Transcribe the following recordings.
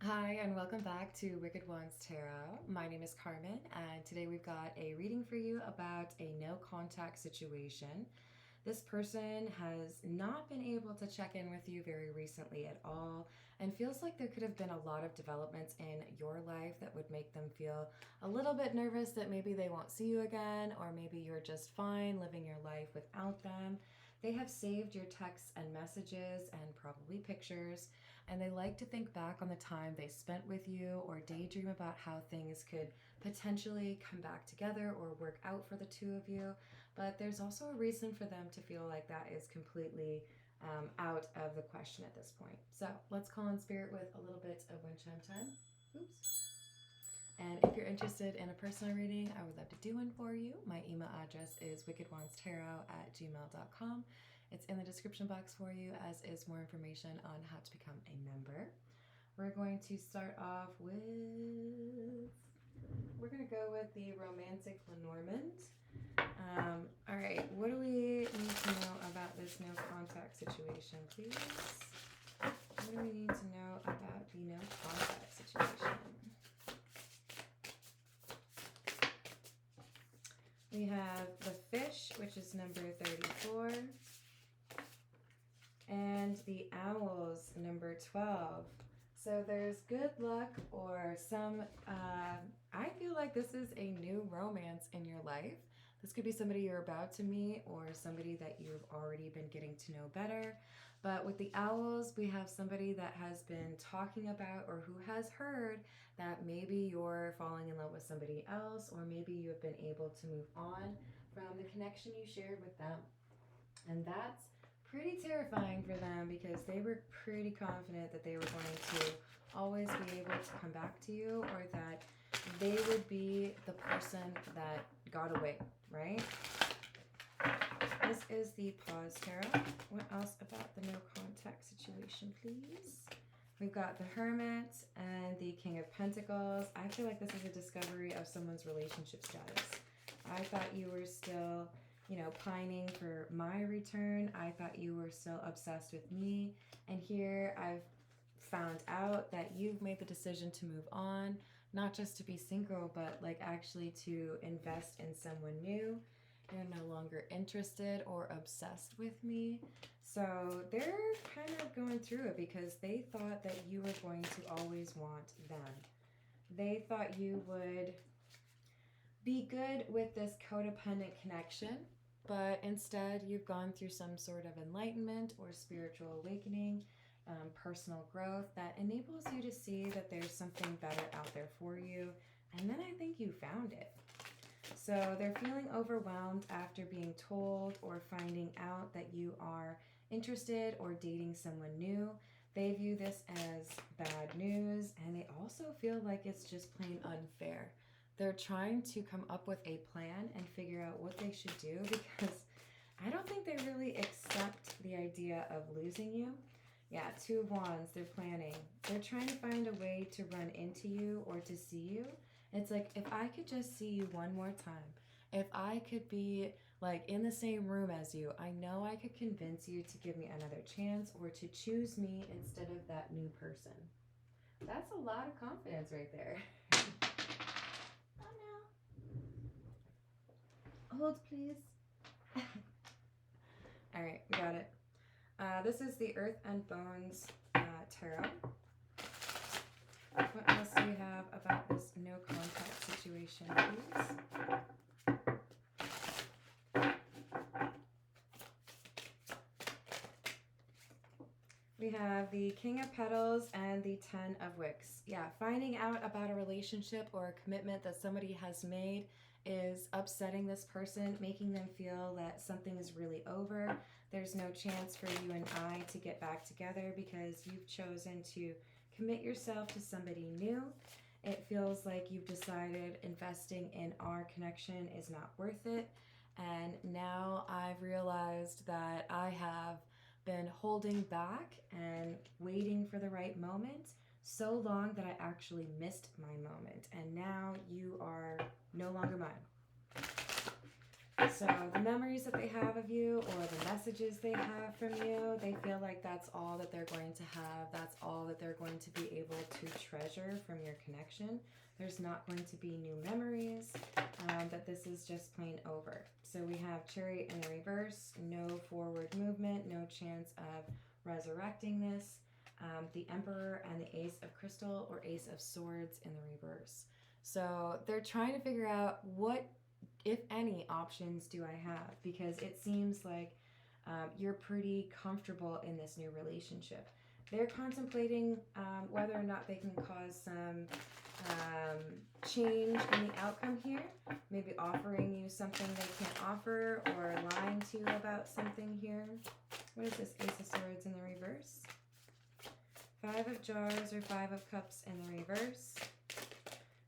Hi, and welcome back to Wicked Ones Tarot. My name is Carmen, and today we've got a reading for you about a no contact situation. This person has not been able to check in with you very recently at all, and feels like there could have been a lot of developments in your life that would make them feel a little bit nervous that maybe they won't see you again, or maybe you're just fine living your life without them. They have saved your texts and messages and probably pictures, and they like to think back on the time they spent with you or daydream about how things could potentially come back together or work out for the two of you. But there's also a reason for them to feel like that is completely out of the question at this point. So let's call on spirit with a little bit of wind chime time. Oops. And if you're interested in a personal reading, I would love to do one for you. My email address is wickedonestarot@gmail.com. It's in the description box for you, as is more information on how to become a member. We're going to start off with, we're going to go with the romantic Lenormand. All right, what do we need to know about this no contact situation, please? What do we need to know about the no contact situation? We have the fish, which is number 34, and the owls, number 12. So there's good luck or some, I feel like this is a new romance in your life. This could be somebody you're about to meet or somebody that you've already been getting to know better. But with the owls, we have somebody that has been talking about or who has heard that maybe you're falling in love with somebody else, or maybe you have been able to move on from the connection you shared with them. And that's pretty terrifying for them because they were pretty confident that they were going to always be able to come back to you, or that they would be the person that got away, right? This is the pause tarot. What else about the no contact situation, please? We've got the Hermit and the King of Pentacles. I feel like this is a discovery of someone's relationship status. I thought you were still, pining for my return. I thought you were still obsessed with me. And here I've found out that you've made the decision to move on, not just to be single, but like actually to invest in someone new. You're no longer interested or obsessed with me. So they're kind of going through it because they thought that you were going to always want them. They thought you would be good with this codependent connection, but instead you've gone through some sort of enlightenment or spiritual awakening, personal growth that enables you to see that there's something better out there for you. And then I think you found it. So they're feeling overwhelmed after being told or finding out that you are interested or dating someone new. They view this as bad news, and they also feel like it's just plain unfair. They're trying to come up with a plan and figure out what they should do, because I don't think they really accept the idea of losing you. Yeah, Two of Wands, they're planning. They're trying to find a way to run into you or to see you. It's like, if I could just see you one more time, if I could be like in the same room as you, I know I could convince you to give me another chance or to choose me instead of that new person. That's a lot of confidence right there. Oh no. Hold, please. All right, we got it. This is the Earth and Bones tarot. What else do we have about this no contact situation, please? We have the King of Petals and the Ten of Wicks. Yeah, finding out about a relationship or a commitment that somebody has made is upsetting this person, making them feel that something is really over. There's no chance for you and I to get back together because you've chosen to commit yourself to somebody new. It feels like you've decided investing in our connection is not worth it. And now I've realized that I have been holding back and waiting for the right moment so long that I actually missed my moment. And now you are no longer mine. So the memories that they have of you or the messages they have from you, they feel like that's all that they're going to have. That's all that they're going to be able to treasure from your connection. There's not going to be new memories, that this is just plain over. So we have Chariot in the reverse, no forward movement, no chance of resurrecting this. The Emperor and the Ace of Crystal or Ace of Swords in the reverse. So they're trying to figure out what, if any, options do I have, because it seems like you're pretty comfortable in this new relationship. They're contemplating whether or not they can cause some change in the outcome here, maybe offering you something they can't offer or lying to you about something here. What is this Ace of Swords in the reverse? Five of Jars or Five of Cups in the reverse.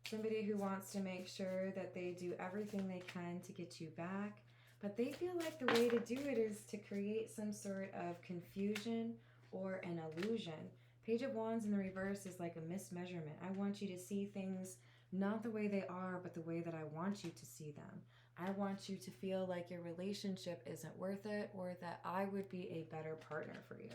Somebody who wants to make sure that they do everything they can to get you back, but they feel like the way to do it is to create some sort of confusion or an illusion. Page of Wands in the reverse is like a mismeasurement. I want you to see things not the way they are, but the way that I want you to see them. I want you to feel like your relationship isn't worth it, or that I would be a better partner for you.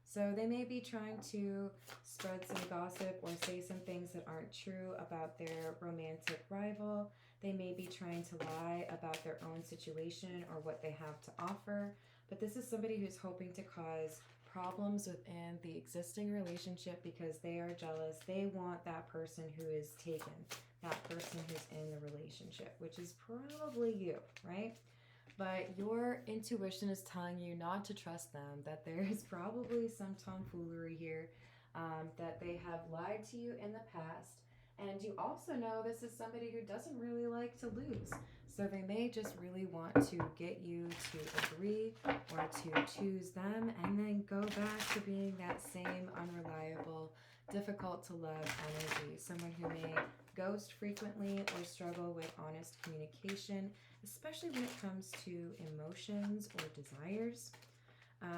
So they may be trying to spread some gossip or say some things that aren't true about their romantic rival. They may be trying to lie about their own situation or what they have to offer. But this is somebody who's hoping to cause problems within the existing relationship because they are jealous. They want that person who is taken, that person who's in the relationship, which is probably you, right? But your intuition is telling you not to trust them, that there is probably some tomfoolery here, that they have lied to you in the past. And you also know this is somebody who doesn't really like to lose. So they may just really want to get you to agree or to choose them and then go back to being that same unreliable, difficult to love energy. Someone who may ghost frequently or struggle with honest communication, especially when it comes to emotions or desires.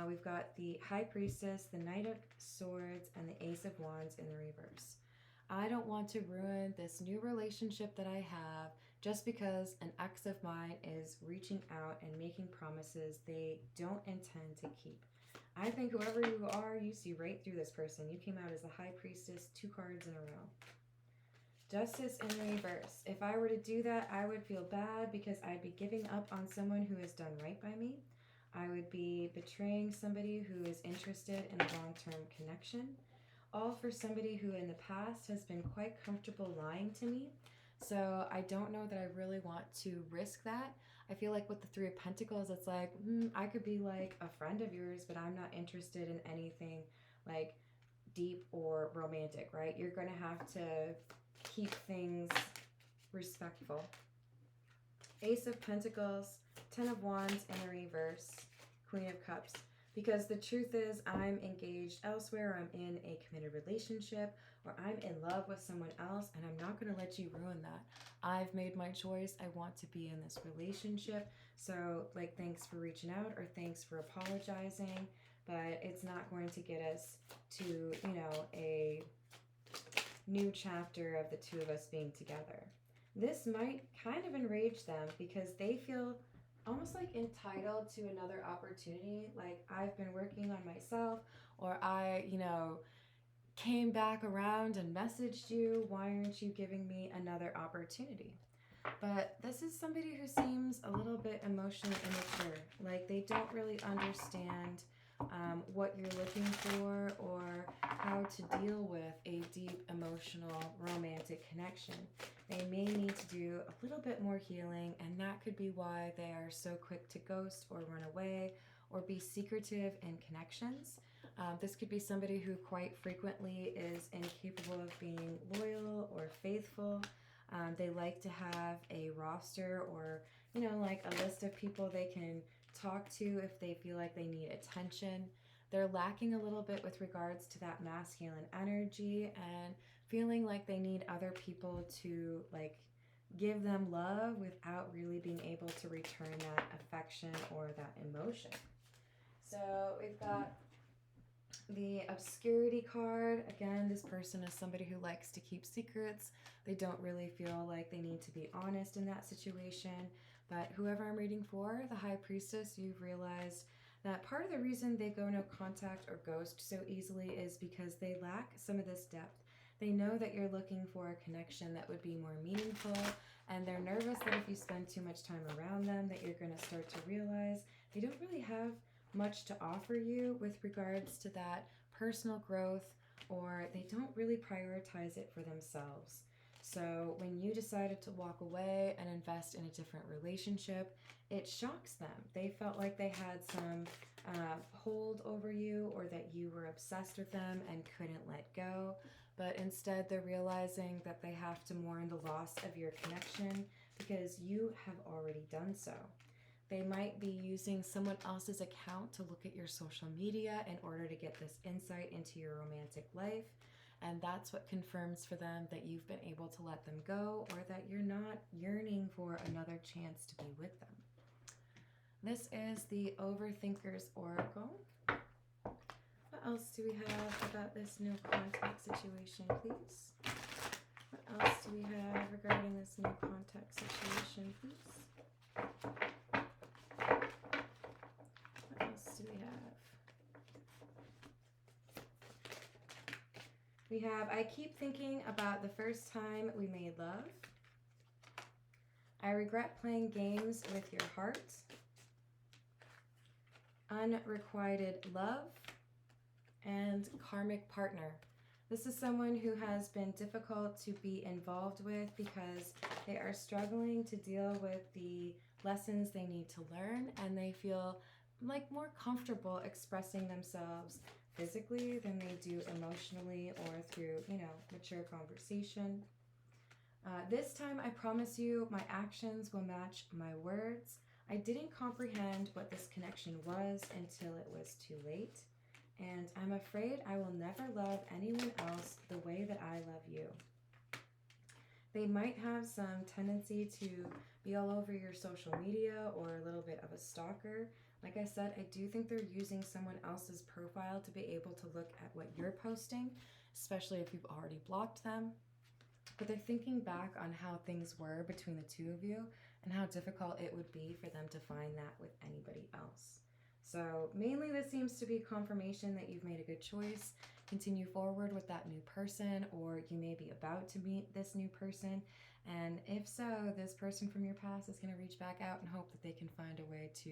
We've got the High Priestess, the Knight of Swords, and the Ace of Wands in the reverse. I don't want to ruin this new relationship that I have just because an ex of mine is reaching out and making promises they don't intend to keep. I think whoever you are, you see right through this person. You came out as the High Priestess 2 cards in a row. Justice in the reverse. If I were to do that, I would feel bad because I'd be giving up on someone who has done right by me. I would be betraying somebody who is interested in a long-term connection. All for somebody who in the past has been quite comfortable lying to me. So I don't know that I really want to risk that. I feel like with the Three of Pentacles, it's like, I could be like a friend of yours, but I'm not interested in anything like deep or romantic, right? You're going to have to keep things respectful. Ace of Pentacles, Ten of Wands in the reverse, Queen of Cups. Because the truth is, I'm engaged elsewhere, I'm in a committed relationship, or I'm in love with someone else, and I'm not going to let you ruin that. I've made my choice. I want to be in this relationship. So, like, thanks for reaching out, or thanks for apologizing, but it's not going to get us to, you know, a new chapter of the two of us being together. This might kind of enrage them because they feel almost like entitled to another opportunity. Like, I've been working on myself, or I, came back around and messaged you. Why aren't you giving me another opportunity? But this is somebody who seems a little bit emotionally immature. Like, they don't really understand what you're looking for or how to deal with a deep emotional romantic connection. They may need to do a little bit more healing, and that could be why they are so quick to ghost or run away or be secretive in connections. This could be somebody who quite frequently is incapable of being loyal or faithful. They like to have a roster or, like a list of people they can talk to if they feel like they need attention. They're lacking a little bit with regards to that masculine energy and feeling like they need other people to, like, give them love without really being able to return that affection or that emotion. So we've got the obscurity card. Again, this person is somebody who likes to keep secrets. They don't really feel like they need to be honest in that situation, But whoever I'm reading for, the High Priestess, you've realized that part of the reason they go no contact or ghost so easily is because they lack some of this depth. They know that you're looking for a connection that would be more meaningful, and they're nervous that if you spend too much time around them that you're going to start to realize they don't really have much to offer you with regards to that personal growth, or they don't really prioritize it for themselves. So when you decided to walk away and invest in a different relationship, it shocks them. They felt like they had some hold over you, or that you were obsessed with them and couldn't let go. But instead, they're realizing that they have to mourn the loss of your connection because you have already done so. They might be using someone else's account to look at your social media in order to get this insight into your romantic life. And that's what confirms for them that you've been able to let them go, or that you're not yearning for another chance to be with them. This is the Overthinker's Oracle. What else do we have about this no contact situation, please? What else do we have regarding this no contact situation, please? What else do we have? We have, I keep thinking about the first time we made love. I regret playing games with your heart. Unrequited love. And karmic partner. This is someone who has been difficult to be involved with because they are struggling to deal with the lessons they need to learn, and they feel like more comfortable expressing themselves physically than they do emotionally or through, mature conversation. This time, I promise you, my actions will match my words. I didn't comprehend what this connection was until it was too late. And I'm afraid I will never love anyone else the way that I love you. They might have some tendency to be all over your social media, or a little bit of a stalker. Like I said, I do think they're using someone else's profile to be able to look at what you're posting, especially if you've already blocked them. But they're thinking back on how things were between the two of you and how difficult it would be for them to find that with anybody else. So mainly this seems to be confirmation that you've made a good choice. Continue forward with that new person, or you may be about to meet this new person. And if so, this person from your past is going to reach back out and hope that they can find a way to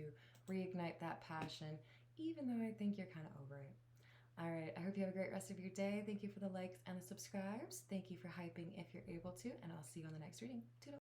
reignite that passion, even though I think you're kind of over it. All right, I hope you have a great rest of your day. Thank you for the likes and the subscribes. Thank you for hyping if you're able to, and I'll see you on the next reading. Toodles.